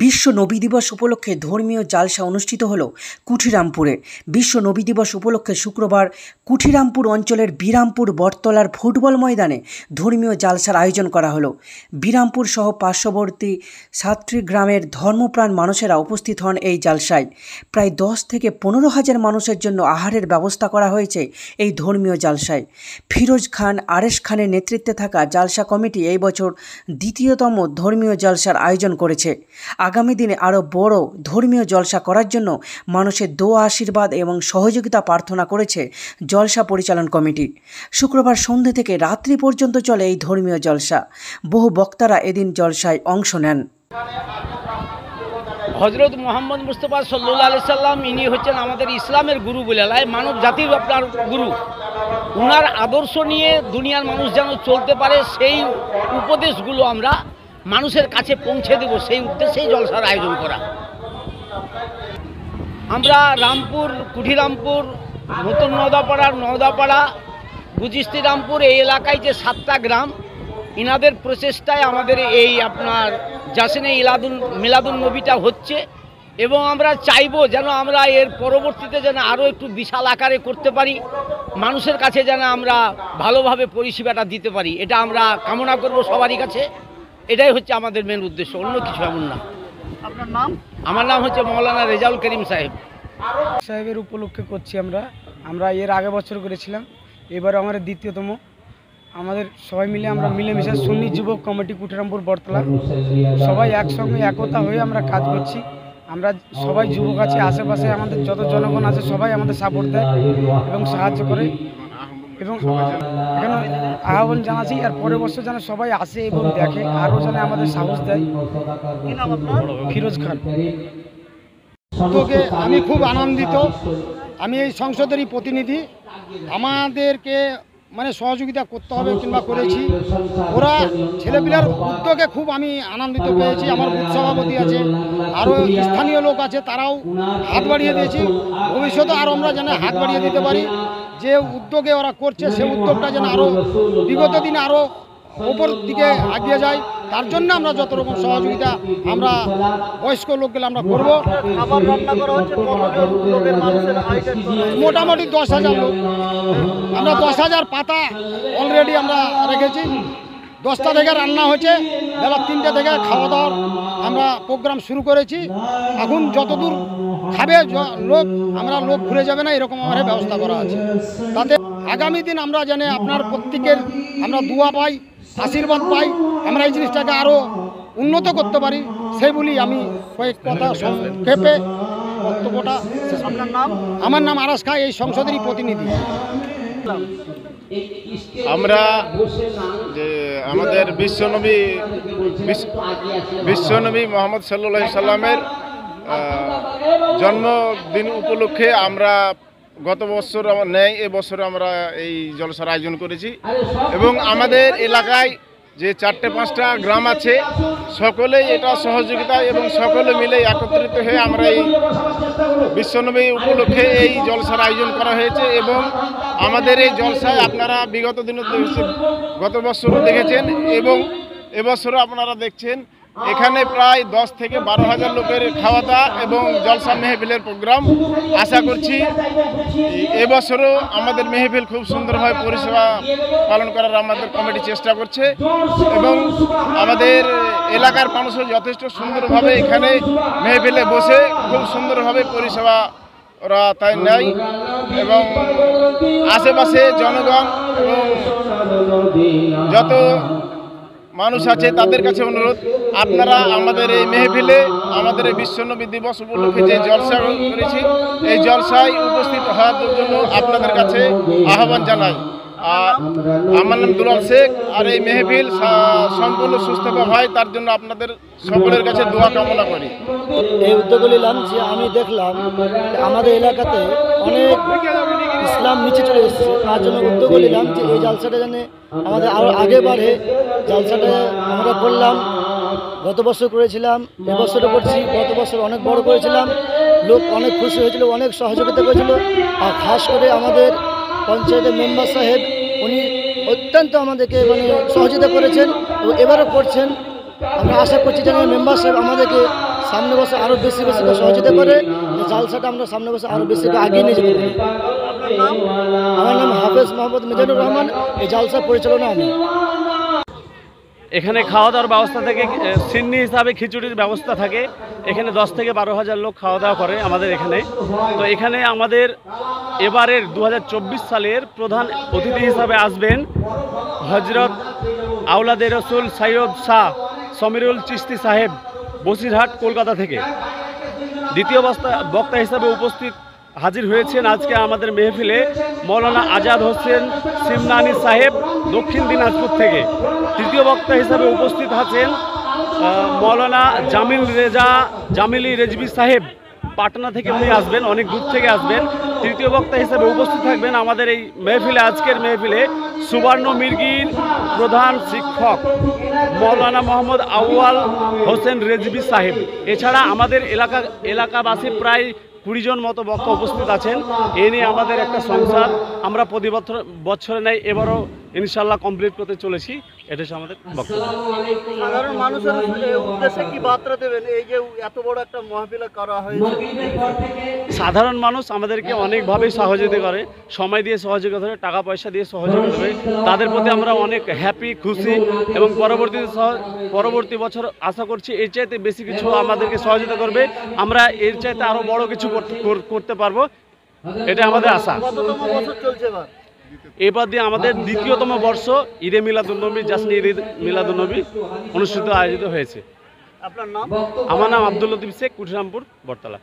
বিশ্ব নবী দিবস উপলক্ষে ধর্মীয় জালসা অনুষ্ঠিত হল কুঠিরামপুরে। বিশ্ব নবী দিবস উপলক্ষে শুক্রবার কুঠিরামপুর অঞ্চলের বিরামপুর বটতলার ফুটবল ময়দানে ধর্মীয় জালসার আয়োজন করা হলো। বিরামপুর সহ পার্শ্ববর্তী 7টি গ্রামের ধর্মপ্রাণ মানুষেরা উপস্থিত হন এই জালসায়। প্রায় 10 থেকে 15,000 মানুষের জন্য আহারের ব্যবস্থা করা হয়েছে এই ধর্মীয় জালসায়। ফিরোজ খান আরেশ খানের নেতৃত্বে থাকা জালসা কমিটি এই বছর দ্বিতীয়তম ধর্মীয় জালসার আয়োজন করেছে। আগামী দিনে আরও বড় ধর্মীয় জলসা করার জন্য মানুষের দোয়া আশীর্বাদ এবং সহযোগিতা প্রার্থনা করেছে জলসা পরিচালন কমিটি। শুক্রবার সন্ধ্যে থেকে রাত্রি পর্যন্ত চলে এই ধর্মীয় জলসা। বহু বক্তারা এদিন জলসায় অংশ নেন। হজরত মোহাম্মদ মুস্তফা সাল্লাল্লাহু আলাইহি সাল্লাম ইনি হচ্ছেন আমাদের ইসলামের গুরু বলে লাই, মানব জাতির আপনার গুরু। ওনার আদর্শ নিয়ে দুনিয়ার মানুষ যেন চলতে পারে সেই উপদেশগুলো আমরা মানুষের কাছে পৌঁছে দেব, সেই উদ্দেশ্যেই জলসার আয়োজন করা। আমরা রামপুর, কুঠিরামপুর, নতুন নওদাপাড়া, গুজিস্তিরামপুর এই এলাকায় যে 7টা গ্রাম, ইনাদের প্রচেষ্টায় আমাদের এই আপনার জাসেনে মিলাদুন নবীটা হচ্ছে এবং আমরা চাইবো যেন আমরা এর পরবর্তীতে যেন আরও একটু বিশাল আকারে করতে পারি, মানুষের কাছে যেন আমরা ভালোভাবে পরিষেবাটা দিতে পারি, এটা আমরা কামনা করব সবারই কাছে। এটাই হচ্ছে আমাদের মেন উদ্দেশ্য, অন্য কিছু এমন না। আপনার নাম? আমার নাম হচ্ছে মৌলানা রেজাউল করিম সাহেবের উপলক্ষে করছি আমরা এর আগে বছর করেছিলাম, এবারে আমাদের দ্বিতীয়তম। আমাদের সবাই মিলে আমরা মিলেমিশে সুন্নি যুবক কমিটি কুঠিরামপুর বটতলা সবাই একসঙ্গে একতা হয়ে আমরা কাজ করছি। আমরা সবাই যুবক আছি, আশেপাশে আমাদের যত জনগণ আছে সবাই আমাদের সাপোর্ট দেয় এবং সাহায্য করে এবং এখানে আহ্বান জানাচ্ছি আর পরের বছর যেন সবাই আসে এবং দেখে, আরও যেন আমাদের সাহস দেয়। ফিরোজ খান। উদ্যোগে আমি খুব আনন্দিত। আমি এই সংসদেরই প্রতিনিধি, আমাদেরকে মানে সহযোগিতা করতে হবে কিংবা করেছি। ওরা ছেলেপিলার উদ্যোগে খুব আমি আনন্দিত পেয়েছি। আমার বুথ সভাপতি আছে, আরও স্থানীয় লোক আছে, তারাও হাত বাড়িয়ে দিয়েছি। ভবিষ্যতে আরও আমরা যেন হাত বাড়িয়ে দিতে পারি। যে উদ্যোগে ওরা করছে সে উদ্যোগটা যেন আরও বিগত দিনে আরও ওপর দিকে এগিয়ে যায়, তার জন্য আমরা যত রকম সহযোগিতা আমরা বয়স্ক লোকগুলো আমরা করব। মোটামুটি 10,000 লোক, আমরা 10,000 পাতা অলরেডি আমরা রেখেছি। 10টা থেকে রান্না হয়েছে, বেলা 3টে থেকে খাওয়া দাওয়ার আমরা প্রোগ্রাম শুরু করেছি। এখন যতদূর খাবে লোক, আমরা লোক ঘুরে যাবে না এরকম আমাদের ব্যবস্থা করা আছে। তাতে আগামী দিন আমরা যেন আপনার প্রত্যেকের আমরা দোয়া পাই, আশীর্বাদ পাই, আমরা এই জিনিসটাকে আরও উন্নত করতে পারি, সেই বলি আমি কয়েক কথা সংক্ষেপে বক্তব্যটা। আপনার নাম? আমার নাম আরেশ খান, এই সংসদেরই প্রতিনিধি। আমরা যে আমাদের বিশ্বনবী মোহাম্মদ সাল্লাল্লাহু আলাইহি সাল্লামের জন্মদিন উপলক্ষে আমরা গত বছর ন্যায় এবছর আমরা এই জলসার আয়োজন করেছি এবং আমাদের এলাকায় যে 4-5টা গ্রাম আছে সকলেই এটা সহযোগিতা এবং সকলে মিলে একত্রিত হয়ে আমরা এই বিশ্বনবী উপলক্ষে এই জলসার আয়োজন করা হয়েছে। এবং আমাদের এই জলসায় আপনারা বিগত দিনে গত বছরও দেখেছেন এবং এবছরও আপনারা দেখছেন, এখানে প্রায় 10 থেকে 12,000 লোকের খাওয়া দাওয়া এবং জলসা মেহফিলের প্রোগ্রাম। আশা করছি এবছরও আমাদের মেহফিল খুব সুন্দরভাবে পরিষেবা পালন করার আমাদের কমিটি চেষ্টা করছে এবং আমাদের এলাকার মানুষও যথেষ্ট সুন্দরভাবে এখানে মেহফিলে বসে খুব সুন্দরভাবে পরিষেবা ওরা তাই নেয় এবং আশেপাশে জনগণ এবং যত মানুষ আছে তাদের কাছে অনুরোধ, আপনারা আমাদের এই মেহফিলে আমাদের এই বিশ্বনবী দিবস উপলক্ষে যে জলসা করেছি এই জলসায় উপস্থিত হওয়ার জন্য আপনাদের কাছে আহ্বান জানাই। আমার নাম দুলাল শেখ, আর এই মেহফিল সম্পূর্ণ সুস্থভাবে হয় তার জন্য আপনাদের সকলের কাছে দোয়া কামনা করি। এই উদ্যোগ নিলাম যে আমি দেখলাম আমাদের এলাকাতে অনেক ইসলাম নিচে চলে এসেছে, তার জন্য উদ্যোগ নিলাম যে এই জালসাটা যেন আমাদের আরও আগে বাড়ে। জালসাটা আমরা করলাম, গত বছর করেছিলাম, এবছরও করছি। গত বছর অনেক বড় করেছিলাম, লোক অনেক খুশি হয়েছিল, অনেক সহযোগিতা করেছিল। আর খাস করে আমাদের পঞ্চায়েতের মেম্বার সাহেব উনি অত্যন্ত আমাদেরকে সহযোগিতা করেছেন এবং এবারও করছেন। আমরা আশা করছি যেন মেম্বার সাহেব আমাদেরকে সামনে বছর আরও বেশি বেশি করে সহযোগিতা করে যে জালসাটা আমরা সামনে বছর আরও বেশি করে আগিয়ে নিয়ে যেতে পারি। আমার নাম হাফেজ মোহাম্মদ মিজানুর রহমান, এই জালসা পরিচালনা আমি। এখানে খাওয়া দাওয়ার ব্যবস্থা থেকে সিন্নি হিসাবে খিচুড়ির ব্যবস্থা থাকে। এখানে 10 থেকে 12,000 লোক খাওয়া দাওয়া করে আমাদের এখানে। তো এখানে আমাদের এবারের 2024 সালের প্রধান অতিথি হিসাবে আসবেন হজরত আওলাদে রসুল সৈয়দ শাহ সমীরুল চিশতি সাহেব, বসিরহাট, কলকাতা থেকে। দ্বিতীয় বক্তা হিসাবে উপস্থিত হাজির হয়েছেন আজকে আমাদের মেহফিলে মৌলানা আজাদ হোসেন সিমনানি সাহেব, দক্ষিণ দিনাজপুর থেকে। তৃতীয় বক্তা হিসাবে উপস্থিত আছেন মৌলানা জামিলি রেজভি সাহেব, পাটনা থেকে উনি আসবেন, অনেক দূর থেকে আসবেন। তৃতীয় বক্তা হিসাবে উপস্থিত থাকবেন আমাদের এই মেহফিলে, আজকের মেহফিলে সুবর্ণ মির্গির প্রধান শিক্ষক মৌলানা মোহাম্মদ আউয়াল হোসেন রেজভি সাহেব। এছাড়া আমাদের এলাকাবাসী প্রায় 20 জন মতো বক্তা উপস্থিত আছেন। এ নিয়ে আমাদের একটা সংসার আমরা প্রতি বছরে নেই, এবারও ইনশাল্লাহ কমপ্লিট করতে চলেছি। এটা হচ্ছে আমাদের বক্তব্য। সাধারণ মানুষের উদ্দেশ্যে কি বার্তা দেবেন এই যে এত বড় একটা মাহফিল করা হয়েছে? সাধারণ মানুষ আমাদেরকে অনেকভাবেই সহযোগিতা করে, সময় দিয়ে সহযোগিতা করে, টাকা পয়সা দিয়ে সহযোগিতা করে। তাদের প্রতি আমরা অনেক হ্যাপি, খুশি এবং পরবর্তী বছর আশা করছি এর চাইতে বেশি কিছু আমাদেরকে সহযোগিতা করবে। আমরা এর চাইতে আরও বড় কিছু করতে পারবো, এটা আমাদের আশা। কততম বছর চলছে এবার? এবার দিয়ে আমাদের দ্বিতীয়তম বর্ষ ঈদে মিলাদুন্নবী, জাসনে ঈদ মিলাদুন্নবী আয়োজিত হয়েছে। আপনার নাম? আমার নাম আব্দুল লতিফ শেখ, কুঠিরামপুর, বটতলা।